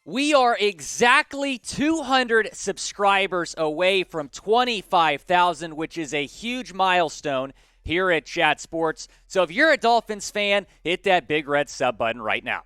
We are exactly 200 subscribers away from 25,000, which is a huge milestone here at Chat Sports. So if you're a Dolphins fan, hit that big red sub button right now.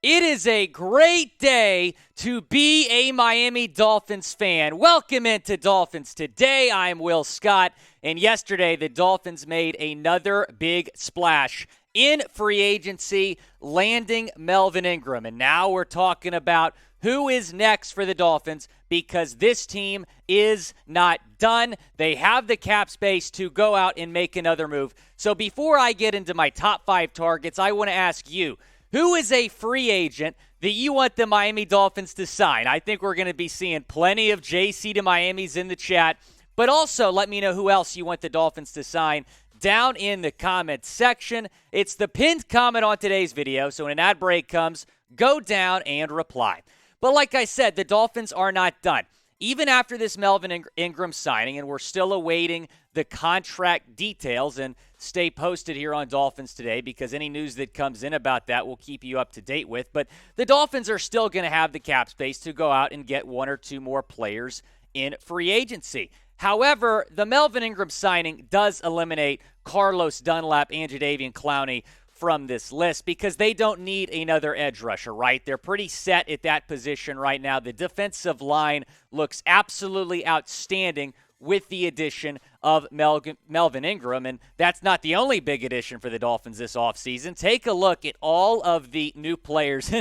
It is a great day to be a Miami Dolphins fan. Welcome into Dolphins Today. I'm Will Scott, and yesterday the Dolphins made another big splash in free agency, landing Melvin Ingram. And now we're talking about who is next for the Dolphins because this team is not done. They have the cap space to go out and make another move. So before I get into my top 5 targets, I want to ask you, who is a free agent that you want the Miami Dolphins to sign? I think we're going to be seeing plenty of JC to Miamis in the chat, but also let me know who else you want the Dolphins to sign down in the comments section. It's the pinned comment on today's video, so when an ad break comes, go down and reply. But like I said, the Dolphins are not done. Even after this Melvin Ingram signing, and we're still awaiting the contract details, and stay posted here on Dolphins Today because any news that comes in about that we'll keep you up to date with. But the Dolphins are still going to have the cap space to go out and get 1 or 2 more players in free agency. However, the Melvin Ingram signing does eliminate Carlos Dunlap and Jadeveon Clowney from this list because they don't need another edge rusher, right? They're pretty set at that position right now. The defensive line looks absolutely outstanding with the addition of Melvin Ingram, and that's not the only big addition for the Dolphins this offseason. Take a look at all of the new players.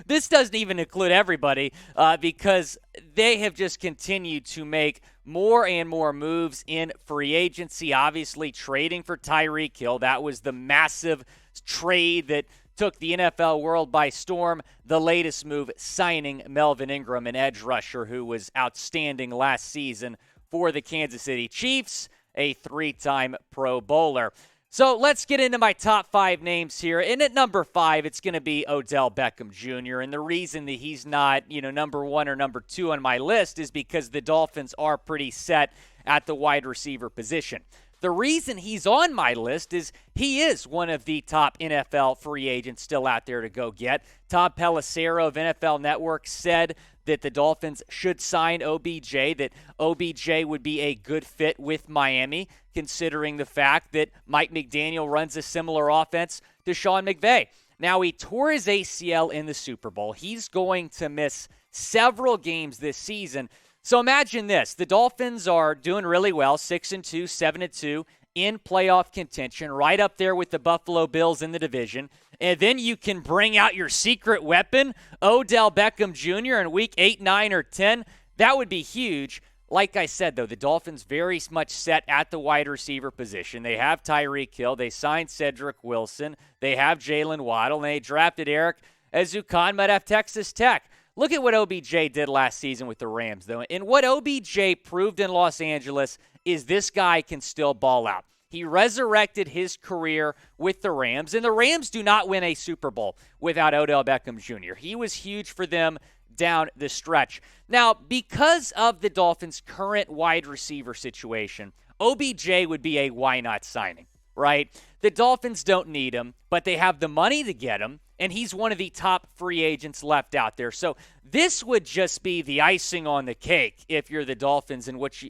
This doesn't even include everybody because they have just continued to make more and more moves in free agency, obviously trading for Tyreek Hill. That was the massive trade that took the NFL world by storm. The latest move, signing Melvin Ingram, an edge rusher who was outstanding last season for the Kansas City Chiefs, a 3-time Pro Bowler. So let's get into my top 5 names here. And at number 5, it's going to be Odell Beckham Jr. And the reason that he's not, number 1 or number 2 on my list is because the Dolphins are pretty set at the wide receiver position. The reason he's on my list is he is one of the top NFL free agents still out there to go get. Tom Pelissero of NFL Network said that the Dolphins should sign OBJ, that OBJ would be a good fit with Miami, considering the fact that Mike McDaniel runs a similar offense to Sean McVay. Now, he tore his ACL in the Super Bowl. He's going to miss several games this season. So imagine this. The Dolphins are doing really well, 6-2, 7-2, in playoff contention, right up there with the Buffalo Bills in the division. And then you can bring out your secret weapon, Odell Beckham Jr., in week 8, 9, or 10. That would be huge. Like I said, though, the Dolphins very much set at the wide receiver position. They have Tyreek Hill. They signed Cedric Wilson. They have Jalen Waddle. And they drafted Eric Ezukanma out of Texas Tech. Look at what OBJ did last season with the Rams, though. And what OBJ proved in Los Angeles is this guy can still ball out. He resurrected his career with the Rams, and the Rams do not win a Super Bowl without Odell Beckham Jr. He was huge for them down the stretch. Now, because of the Dolphins' current wide receiver situation, OBJ would be a why not signing, right? The Dolphins don't need him, but they have the money to get him, and he's one of the top free agents left out there. So this would just be the icing on the cake if you're the Dolphins and what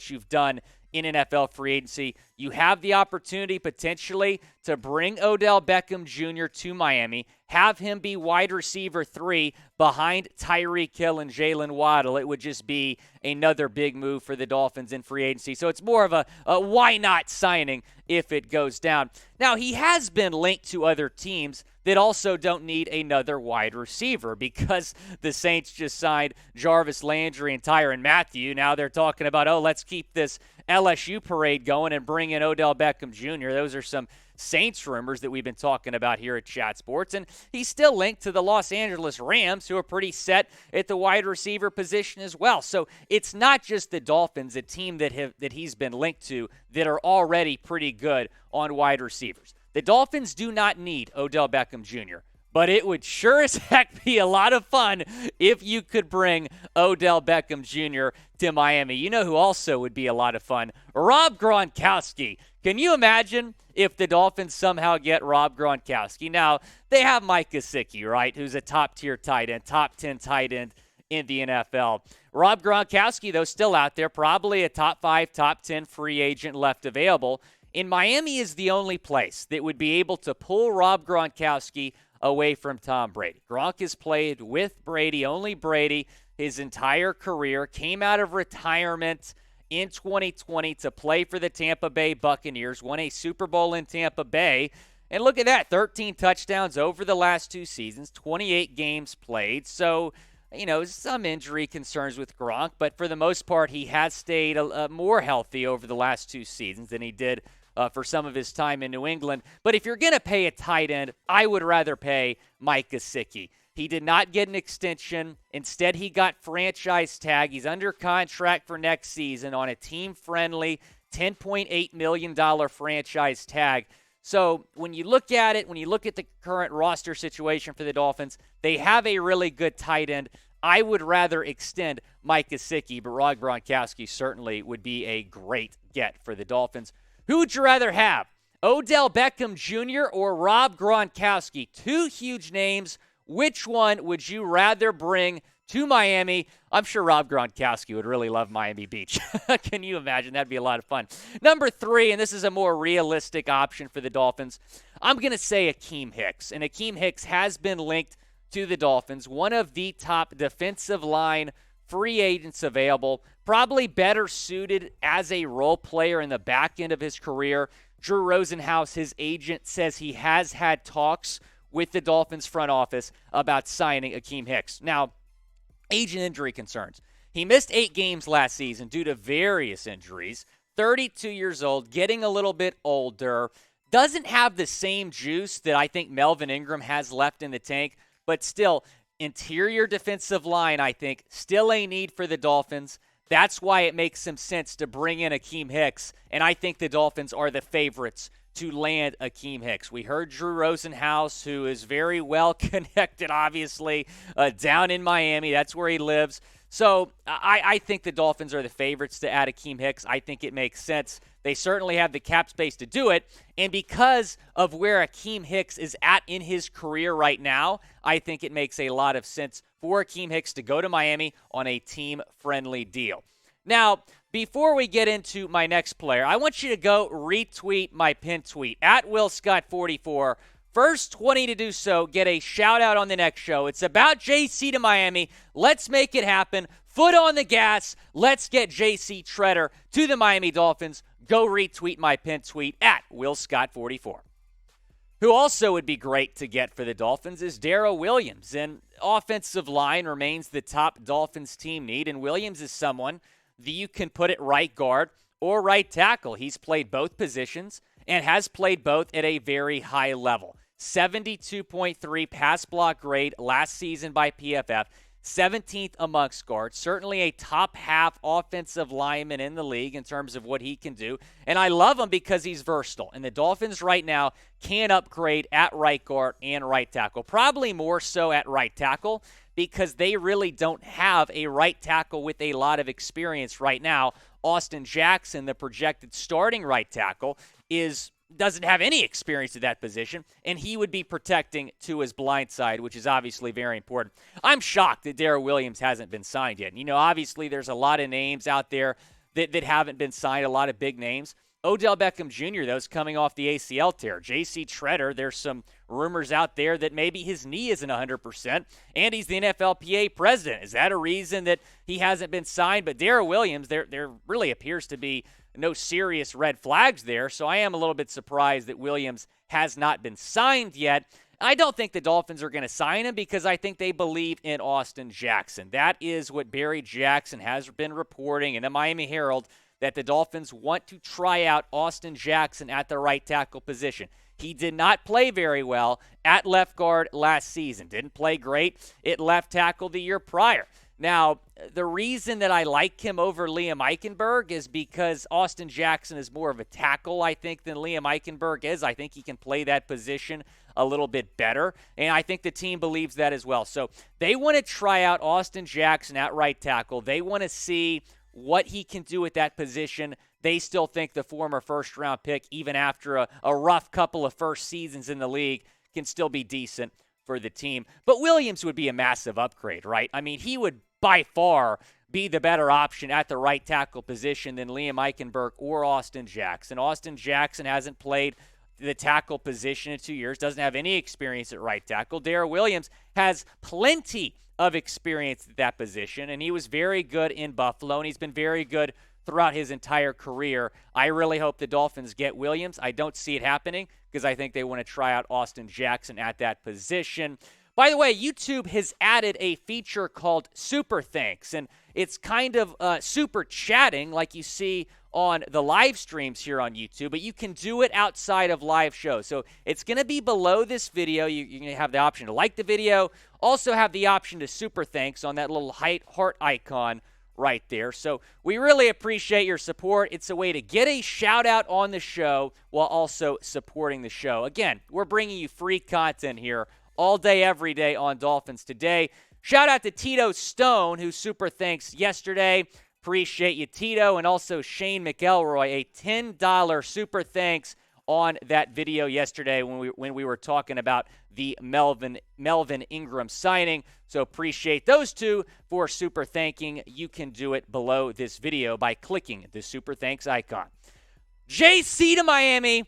you've done in NFL free agency. You have the opportunity potentially to bring Odell Beckham Jr. to Miami, have him be wide receiver 3 behind Tyreek Hill and Jalen Waddle. It would just be another big move for the Dolphins in free agency. So it's more of a why not signing if it goes down. Now, he has been linked to other teams that also don't need another wide receiver because the Saints just signed Jarvis Landry and Tyrann Mathieu. Now they're talking about, let's keep this LSU parade going and bring in Odell Beckham Jr. Those are some Saints rumors that we've been talking about here at Chat Sports. And he's still linked to the Los Angeles Rams, who are pretty set at the wide receiver position as well. So it's not just the Dolphins, a team that he's been linked to, that are already pretty good on wide receivers. The Dolphins do not need Odell Beckham Jr., but it would sure as heck be a lot of fun if you could bring Odell Beckham Jr. to Miami. You know who also would be a lot of fun? Rob Gronkowski. Can you imagine if the Dolphins somehow get Rob Gronkowski? Now, they have Mike Gesicki, right, who's a top-tier tight end, top 10 tight end in the NFL. Rob Gronkowski, though, still out there, probably a top 5, top 10 free agent left available. And Miami is the only place that would be able to pull Rob Gronkowski away from Tom Brady. Gronk has played with Brady, only Brady, his entire career, came out of retirement in 2020 to play for the Tampa Bay Buccaneers, won a Super Bowl in Tampa Bay. And look at that, 13 touchdowns over the last 2 seasons, 28 games played. So, some injury concerns with Gronk, but for the most part, he has stayed more healthy over the last 2 seasons than he did for some of his time in New England. But if you're going to pay a tight end, I would rather pay Mike Gesicki. He did not get an extension. Instead, he got franchise tag. He's under contract for next season on a team-friendly $10.8 million franchise tag. So when you look at it, when you look at the current roster situation for the Dolphins, they have a really good tight end. I would rather extend Mike Gesicki, but Rob Gronkowski certainly would be a great get for the Dolphins. Who would you rather have, Odell Beckham Jr. or Rob Gronkowski? 2 huge names. Which one would you rather bring to Miami? I'm sure Rob Gronkowski would really love Miami Beach. Can you imagine? That'd be a lot of fun. Number 3, and this is a more realistic option for the Dolphins, I'm going to say Akiem Hicks. And Akiem Hicks has been linked to the Dolphins, one of the top defensive line free agents available, probably better suited as a role player in the back end of his career. Drew Rosenhaus, his agent, says he has had talks with the Dolphins front office about signing Akiem Hicks. Now, agent injury concerns. He missed 8 games last season due to various injuries. 32 years old, getting a little bit older. Doesn't have the same juice that I think Melvin Ingram has left in the tank, but still, interior defensive line, I think, still a need for the Dolphins. That's why it makes some sense to bring in Akiem Hicks, and I think the Dolphins are the favorites to land Akiem Hicks. We heard Drew Rosenhaus, who is very well connected, obviously, down in Miami. That's where he lives. So I think the Dolphins are the favorites to add Akiem Hicks. I think it makes sense. They certainly have the cap space to do it. And because of where Akiem Hicks is at in his career right now, I think it makes a lot of sense for Akiem Hicks to go to Miami on a team-friendly deal. Now, before we get into my next player, I want you to go retweet my pinned tweet at WillScott44. First 20 to do so get a shout-out on the next show. It's about JC to Miami. Let's make it happen. Foot on the gas. Let's get JC Tretter to the Miami Dolphins. Go retweet my pinned tweet at WillScott44. Who also would be great to get for the Dolphins is Daryl Williams. And offensive line remains the top Dolphins team need, and Williams is someone that you can put at right guard or right tackle. He's played both positions and has played both at a very high level. 72.3 pass block grade last season by PFF, 17th amongst guards. Certainly a top half offensive lineman in the league in terms of what he can do. And I love him because he's versatile. And the Dolphins right now can upgrade at right guard and right tackle. Probably more so at right tackle because they really don't have a right tackle with a lot of experience right now. Austin Jackson, the projected starting right tackle, doesn't have any experience at that position, and he would be protecting to his blind side, which is obviously very important. I'm shocked that Daryl Williams hasn't been signed yet. Obviously there's a lot of names out there that haven't been signed, a lot of big names. Odell Beckham Jr., though, is coming off the ACL tear. JC Tretter, there's some rumors out there that maybe his knee isn't 100%, and he's the NFLPA president. Is that a reason that he hasn't been signed? But Daryl Williams, there really appears to be no serious red flags there, so I am a little bit surprised that Williams has not been signed yet. I don't think the Dolphins are going to sign him because I think they believe in Austin Jackson. That is what Barry Jackson has been reporting in the Miami Herald, that the Dolphins want to try out Austin Jackson at the right tackle position. He did not play very well at left guard last season. Didn't play great at left tackle the year prior. Now, the reason that I like him over Liam Eichenberg is because Austin Jackson is more of a tackle, I think, than Liam Eichenberg is. I think he can play that position a little bit better, and I think the team believes that as well. So they want to try out Austin Jackson at right tackle. They want to see what he can do at that position. They still think the former first-round pick, even after a rough couple of first seasons in the league, can still be decent for the team. But Williams would be a massive upgrade, right? I mean, he would by far be the better option at the right tackle position than Liam Eichenberg or Austin Jackson. Austin Jackson hasn't played the tackle position in 2 years, doesn't have any experience at right tackle. Daryl Williams has plenty of experience at that position, and he was very good in Buffalo, and he's been very good throughout his entire career. I really hope the Dolphins get Williams. I don't see it happening because I think they want to try out Austin Jackson at that position. By the way, YouTube has added a feature called Super Thanks, and it's kind of super chatting like you see on the live streams here on YouTube, but you can do it outside of live shows. So it's going to be below this video. You're going to have the option to like the video, also have the option to Super Thanks on that little heart icon right there. So we really appreciate your support. It's a way to get a shout out on the show while also supporting the show. Again, we're bringing you free content here all day, every day on Dolphins Today. Shout out to Tito Stone, who super thanks yesterday. Appreciate you, Tito. And also Shane McElroy, a $10 super thanks on that video yesterday when we were talking about the Melvin Ingram signing. So appreciate those two for super thanking. You can do it below this video by clicking the super thanks icon. JC to Miami.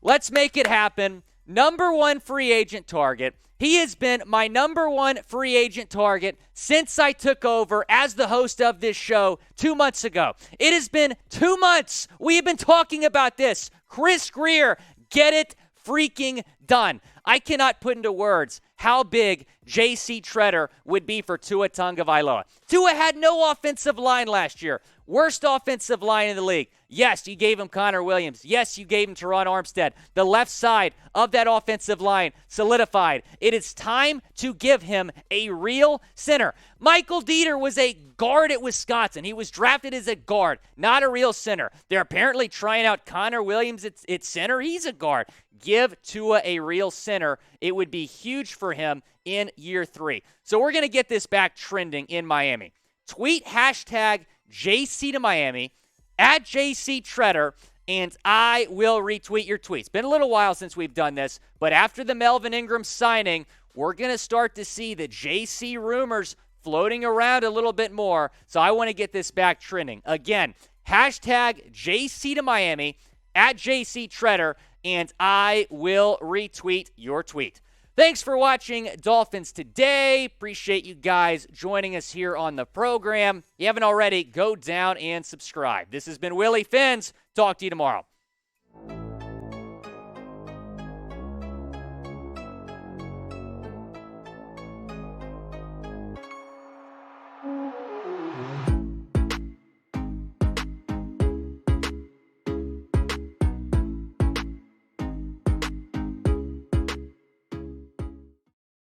Let's make it happen. Number one free agent target. He has been my number one free agent target since I took over as the host of this show 2 months ago. It has been 2 months. We have been talking about this. Chris Grier, get it freaking done. I cannot put into words how big JC Tretter would be for Tua Tagovailoa. Tua had no offensive line last year. Worst offensive line in the league. Yes, you gave him Connor Williams. Yes, you gave him Teron Armstead. The left side of that offensive line solidified. It is time to give him a real center. Michael Dieter was a guard at Wisconsin. He was drafted as a guard, not a real center. They're apparently trying out Connor Williams at center. He's a guard. Give Tua a real center. It would be huge for him in year 3. So we're going to get this back trending in Miami. Tweet hashtag JC to Miami at JC Tretter, and I will retweet your tweets. Been a little while since we've done this, but after the Melvin Ingram signing, we're going to start to see the JC rumors floating around a little bit more, so I want to get this back trending. Again, hashtag JC to Miami at JC Tretter, and I will retweet your tweet. Thanks for watching Dolphins Today. Appreciate you guys joining us here on the program. If you haven't already, go down and subscribe. This has been Willie Fins. Talk to you tomorrow.